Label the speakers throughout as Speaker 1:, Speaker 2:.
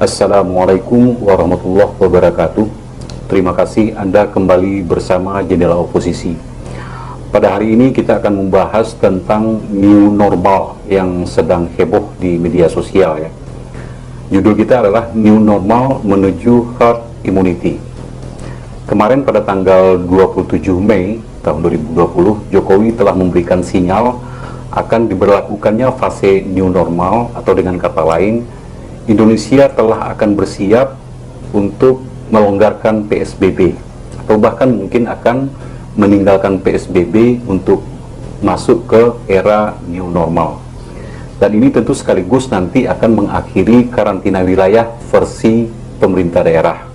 Speaker 1: Assalamualaikum warahmatullahi wabarakatuh. Terima kasih Anda kembali bersama Jendela Oposisi. Pada hari ini kita akan membahas tentang new normal yang sedang heboh di media sosial ya. Judul kita adalah New Normal Menuju Herd Immunity. Kemarin pada tanggal 27 Mei tahun 2020, Jokowi telah memberikan sinyal akan diberlakukannya fase new normal, atau dengan kata lain, Indonesia telah akan bersiap untuk melonggarkan PSBB, atau bahkan mungkin akan meninggalkan PSBB untuk masuk ke era new normal. Dan ini tentu sekaligus nanti akan mengakhiri karantina wilayah versi pemerintah daerah.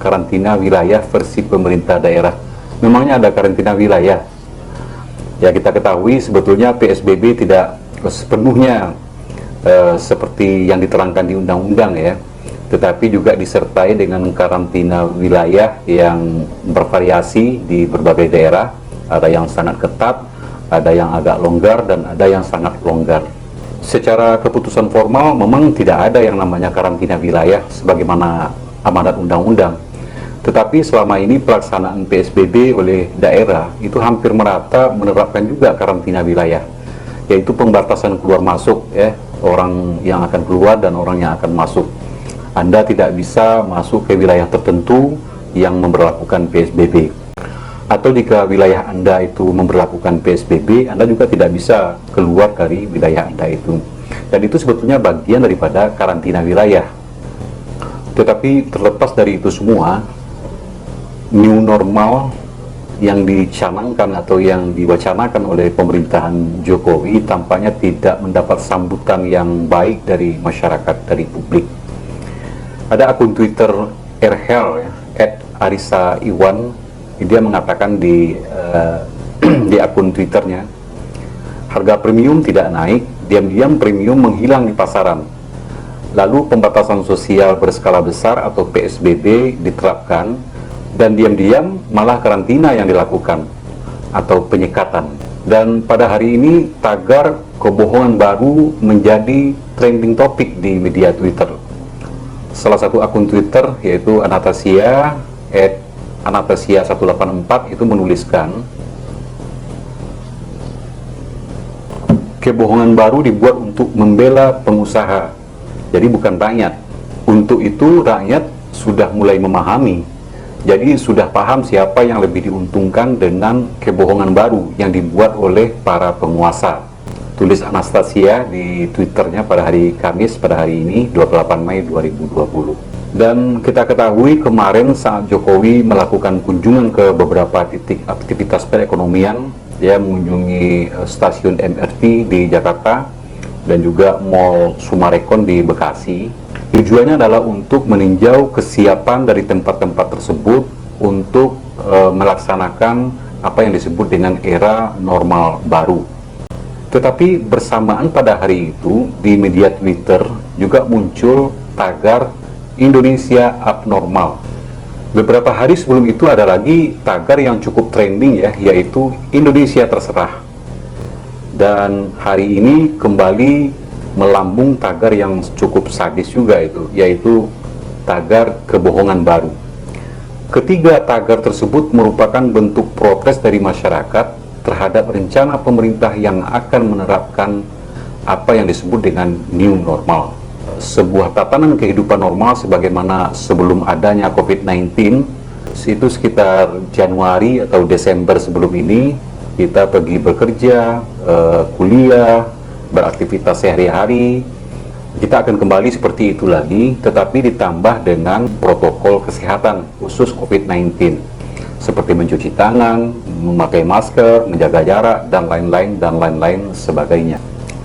Speaker 1: Karantina wilayah versi pemerintah daerah. Memangnya ada karantina wilayah? Ya, kita ketahui sebetulnya PSBB tidak sepenuhnya seperti yang diterangkan di undang-undang ya, tetapi juga disertai dengan karantina wilayah yang bervariasi di berbagai daerah. Ada yang sangat ketat, ada yang agak longgar, dan ada yang sangat longgar. Secara keputusan formal memang tidak ada yang namanya karantina wilayah sebagaimana amanat undang-undang, tetapi selama ini pelaksanaan PSBB oleh daerah itu hampir merata menerapkan juga karantina wilayah, yaitu pembatasan keluar masuk ya, orang yang akan keluar dan orang yang akan masuk. Anda tidak bisa masuk ke wilayah tertentu yang memberlakukan PSBB. Atau jika wilayah Anda itu memberlakukan PSBB, Anda juga tidak bisa keluar dari wilayah Anda itu. Dan itu sebetulnya bagian daripada karantina wilayah. Tetapi terlepas dari itu semua, new normal yang dicanangkan atau yang diwacanakan oleh pemerintahan Jokowi tampaknya tidak mendapat sambutan yang baik dari masyarakat, dari publik. Ada akun Twitter Erhel ya, @arisa_iwan, dia mengatakan di akun Twitternya, harga premium tidak naik, diam-diam premium menghilang di pasaran. Lalu pembatasan sosial berskala besar atau PSBB diterapkan, dan diam-diam malah karantina yang dilakukan atau penyekatan. Dan pada hari ini tagar kebohongan baru menjadi trending topik di media Twitter. Salah satu akun Twitter yaitu Anastasia @Anastasia184 itu menuliskan, kebohongan baru dibuat untuk membela pengusaha, jadi bukan rakyat. Untuk itu rakyat sudah mulai memahami. Jadi sudah paham siapa yang lebih diuntungkan dengan kebohongan baru yang dibuat oleh para penguasa. Tulis Anastasia di Twitternya pada hari Kamis, pada hari ini 28 Mei 2020. Dan kita ketahui kemarin saat Jokowi melakukan kunjungan ke beberapa titik aktivitas perekonomian, dia mengunjungi stasiun MRT di Jakarta dan juga Mall Sumarekon di Bekasi. Tujuannya adalah untuk meninjau kesiapan dari tempat-tempat tersebut untuk melaksanakan apa yang disebut dengan era normal baru. Tetapi bersamaan pada hari itu di media Twitter juga muncul tagar Indonesia abnormal. Beberapa hari sebelum itu ada lagi tagar yang cukup trending ya, yaitu Indonesia terserah. Dan hari ini kembali melambung tagar yang cukup sadis juga itu, yaitu tagar kebohongan baru. Ketiga tagar tersebut merupakan bentuk protes dari masyarakat terhadap rencana pemerintah yang akan menerapkan apa yang disebut dengan new normal. Sebuah tatanan kehidupan normal sebagaimana sebelum adanya COVID-19, itu sekitar Januari atau Desember sebelum ini, kita pergi bekerja, kuliah, beraktivitas sehari-hari, kita akan kembali seperti itu lagi, tetapi ditambah dengan protokol kesehatan khusus COVID-19 seperti mencuci tangan, memakai masker, menjaga jarak, dan lain-lain sebagainya.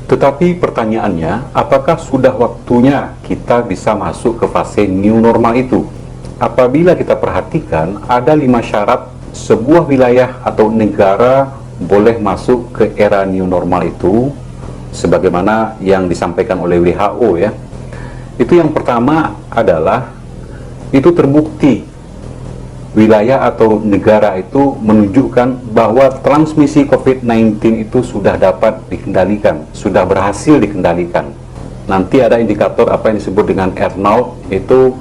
Speaker 1: Tetapi pertanyaannya, apakah sudah waktunya kita bisa masuk ke fase new normal itu? Apabila kita perhatikan, ada 5 syarat sebuah wilayah atau negara boleh masuk ke era new normal itu, sebagaimana yang disampaikan oleh WHO ya. Itu yang pertama adalah itu terbukti wilayah atau negara itu menunjukkan bahwa transmisi COVID-19 itu sudah dapat dikendalikan, sudah berhasil dikendalikan. nanti ada indikator apa yang disebut dengan R0, itu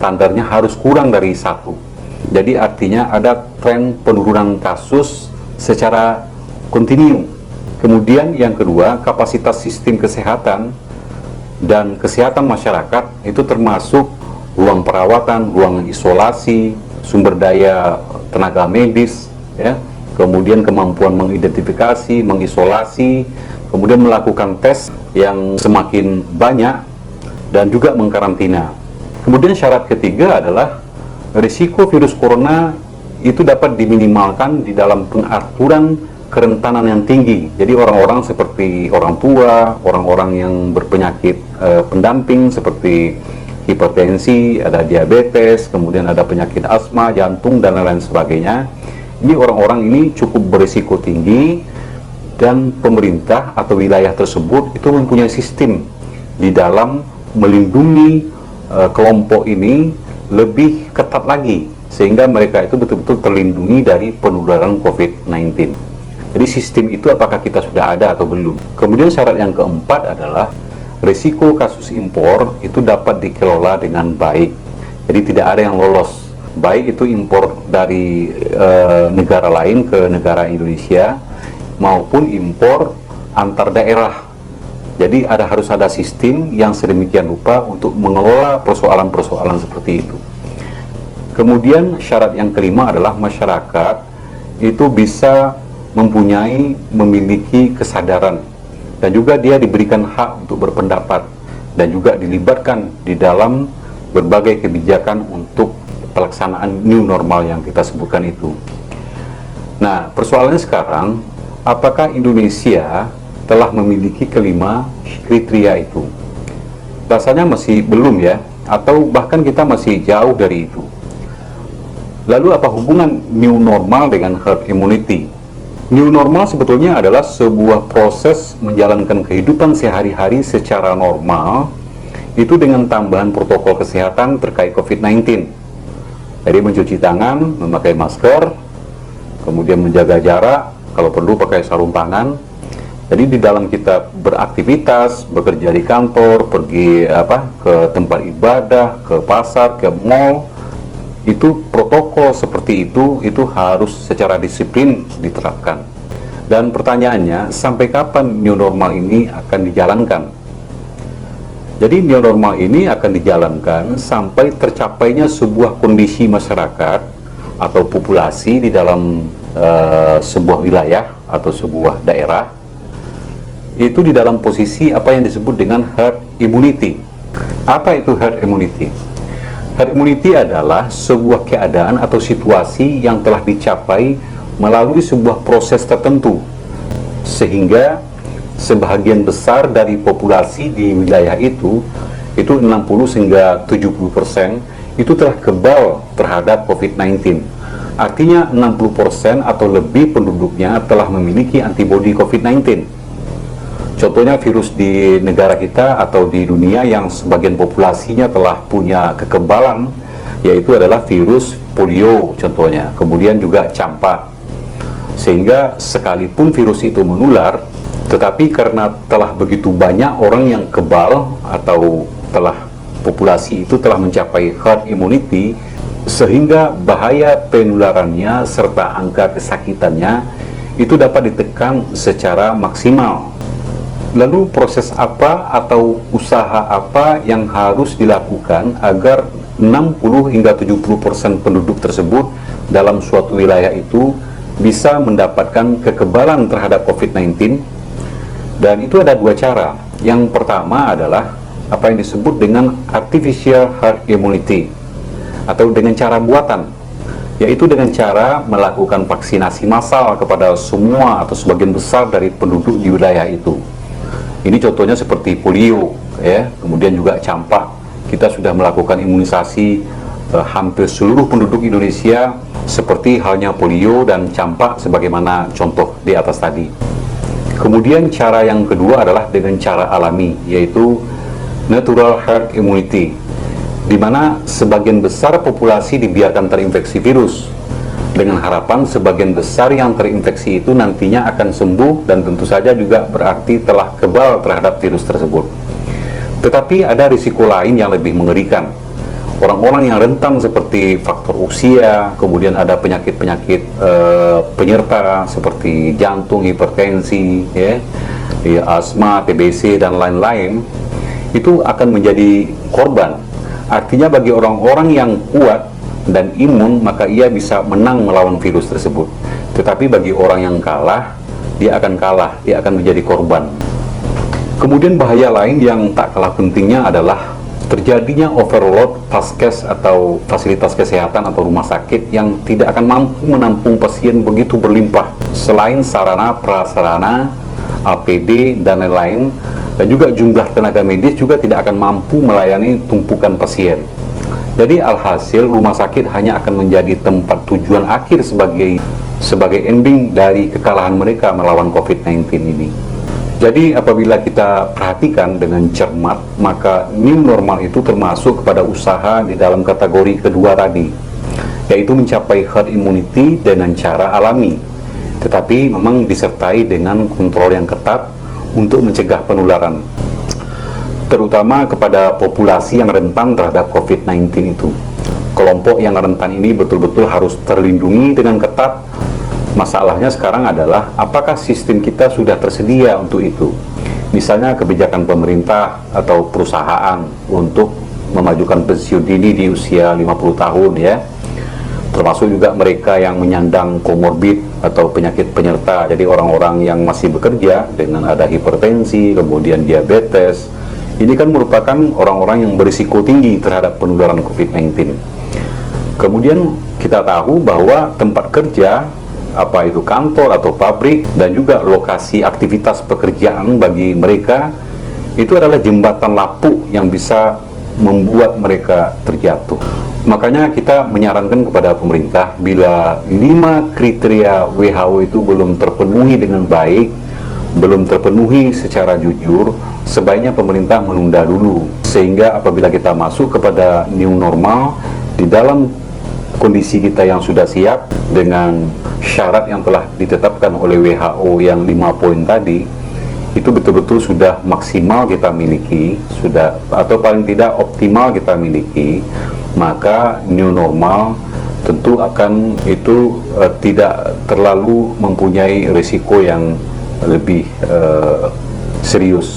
Speaker 1: standarnya harus kurang dari 1. Jadi artinya ada tren penurunan kasus secara kontinu. Kemudian yang kedua, kapasitas sistem kesehatan dan kesehatan masyarakat itu termasuk ruang perawatan, ruang isolasi, sumber daya tenaga medis, ya, kemudian kemampuan mengidentifikasi, mengisolasi, kemudian melakukan tes yang semakin banyak, dan juga mengkarantina. Kemudian syarat ketiga adalah risiko virus corona itu dapat diminimalkan di dalam pengaturan kerentanan yang tinggi. Jadi orang-orang seperti orang tua, orang-orang yang berpenyakit pendamping seperti hipertensi, ada diabetes, kemudian ada penyakit asma, jantung, dan lain-lain sebagainya. Ini orang-orang ini cukup berisiko tinggi, dan pemerintah atau wilayah tersebut itu mempunyai sistem di dalam melindungi kelompok ini lebih ketat lagi, sehingga mereka itu betul-betul terlindungi dari penularan COVID-19. Jadi sistem itu apakah kita sudah ada atau belum. Kemudian syarat yang keempat adalah risiko kasus impor itu dapat dikelola dengan baik. Jadi tidak ada yang lolos, baik itu impor dari negara lain ke negara Indonesia maupun impor antar daerah. Jadi harus ada sistem yang sedemikian rupa untuk mengelola persoalan-persoalan seperti itu. Kemudian syarat yang kelima adalah masyarakat itu bisa memiliki kesadaran, dan juga dia diberikan hak untuk berpendapat, dan juga dilibatkan di dalam berbagai kebijakan untuk pelaksanaan new normal yang kita sebutkan itu. Nah, persoalannya sekarang, apakah Indonesia telah memiliki kelima kriteria itu? Rasanya masih belum ya, atau bahkan kita masih jauh dari itu. Lalu apa hubungan new normal dengan herd immunity? New normal sebetulnya adalah sebuah proses menjalankan kehidupan sehari-hari secara normal, itu dengan tambahan protokol kesehatan terkait COVID-19. Jadi mencuci tangan, memakai masker, kemudian menjaga jarak, kalau perlu pakai sarung tangan. Jadi di dalam kita beraktivitas, bekerja di kantor, pergi ke tempat ibadah, ke pasar, ke mall, itu protokol seperti itu harus secara disiplin diterapkan. Dan pertanyaannya, sampai kapan new normal ini akan dijalankan? Jadi new normal ini akan dijalankan sampai tercapainya sebuah kondisi masyarakat atau populasi di dalam sebuah wilayah atau sebuah daerah, itu di dalam posisi apa yang disebut dengan herd immunity. Apa itu herd immunity? Herd immunity adalah sebuah keadaan atau situasi yang telah dicapai melalui sebuah proses tertentu, sehingga sebagian besar dari populasi di wilayah itu 60 hingga 70% itu telah kebal terhadap COVID-19. Artinya 60% atau lebih penduduknya telah memiliki antibodi COVID-19. Contohnya virus di negara kita atau di dunia yang sebagian populasinya telah punya kekebalan, yaitu adalah virus polio contohnya, kemudian juga campak. Sehingga sekalipun virus itu menular, tetapi karena telah begitu banyak orang yang kebal atau populasi itu telah mencapai herd immunity, sehingga bahaya penularannya serta angka kesakitannya itu dapat ditekan secara maksimal. Lalu proses apa atau usaha apa yang harus dilakukan agar 60 hingga 70% penduduk tersebut dalam suatu wilayah itu bisa mendapatkan kekebalan terhadap COVID-19? Dan itu ada dua cara. Yang pertama adalah apa yang disebut dengan artificial herd immunity, atau dengan cara buatan, yaitu dengan cara melakukan vaksinasi massal kepada semua atau sebagian besar dari penduduk di wilayah itu. Ini contohnya seperti polio, ya, kemudian juga campak. Kita sudah melakukan imunisasi hampir seluruh penduduk Indonesia, seperti halnya polio dan campak sebagaimana contoh di atas tadi. Kemudian cara yang kedua adalah dengan cara alami, yaitu natural herd immunity, di mana sebagian besar populasi dibiarkan terinfeksi virus, dengan harapan sebagian besar yang terinfeksi itu nantinya akan sembuh dan tentu saja juga berarti telah kebal terhadap virus tersebut. Tetapi ada risiko lain yang lebih mengerikan. Orang-orang yang rentan seperti faktor usia, kemudian ada penyakit-penyakit penyerta seperti jantung, hipertensi, asma, TBC, dan lain-lain, itu akan menjadi korban. Artinya bagi orang-orang yang kuat dan imun, maka ia bisa menang melawan virus tersebut. Tetapi bagi orang yang kalah, dia akan menjadi korban. Kemudian bahaya lain yang tak kalah pentingnya adalah terjadinya overload vaskes atau fasilitas kesehatan atau rumah sakit yang tidak akan mampu menampung pasien begitu berlimpah. Selain sarana prasarana, APD, dan lain-lain, dan juga jumlah tenaga medis juga tidak akan mampu melayani tumpukan pasien. Jadi alhasil rumah sakit hanya akan menjadi tempat tujuan akhir sebagai ending dari kekalahan mereka melawan COVID-19 ini. Jadi apabila kita perhatikan dengan cermat, maka new normal itu termasuk kepada usaha di dalam kategori kedua tadi, yaitu mencapai herd immunity dengan cara alami, tetapi memang disertai dengan kontrol yang ketat untuk mencegah penularan, terutama kepada populasi yang rentan terhadap COVID-19 itu. Kelompok yang rentan ini betul-betul harus terlindungi dengan ketat. Masalahnya sekarang adalah apakah sistem kita sudah tersedia untuk itu. Misalnya kebijakan pemerintah atau perusahaan untuk memajukan pensiun dini di usia 50 tahun ya. Termasuk juga mereka yang menyandang komorbid atau penyakit penyerta. Jadi orang-orang yang masih bekerja dengan ada hipertensi, kemudian diabetes. Ini kan merupakan orang-orang yang berisiko tinggi terhadap penularan COVID-19. Kemudian kita tahu bahwa tempat kerja, apa itu kantor atau pabrik, dan juga lokasi aktivitas pekerjaan bagi mereka, itu adalah jembatan lapuk yang bisa membuat mereka terjatuh. Makanya kita menyarankan kepada pemerintah, bila 5 kriteria WHO itu belum terpenuhi dengan baik, belum terpenuhi secara jujur, sebaiknya pemerintah menunda dulu, sehingga apabila kita masuk kepada new normal di dalam kondisi kita yang sudah siap dengan syarat yang telah ditetapkan oleh WHO yang 5 poin tadi, itu betul-betul sudah maksimal kita miliki, sudah atau paling tidak optimal kita miliki, maka new normal tentu akan itu tidak terlalu mempunyai risiko yang lebih serius.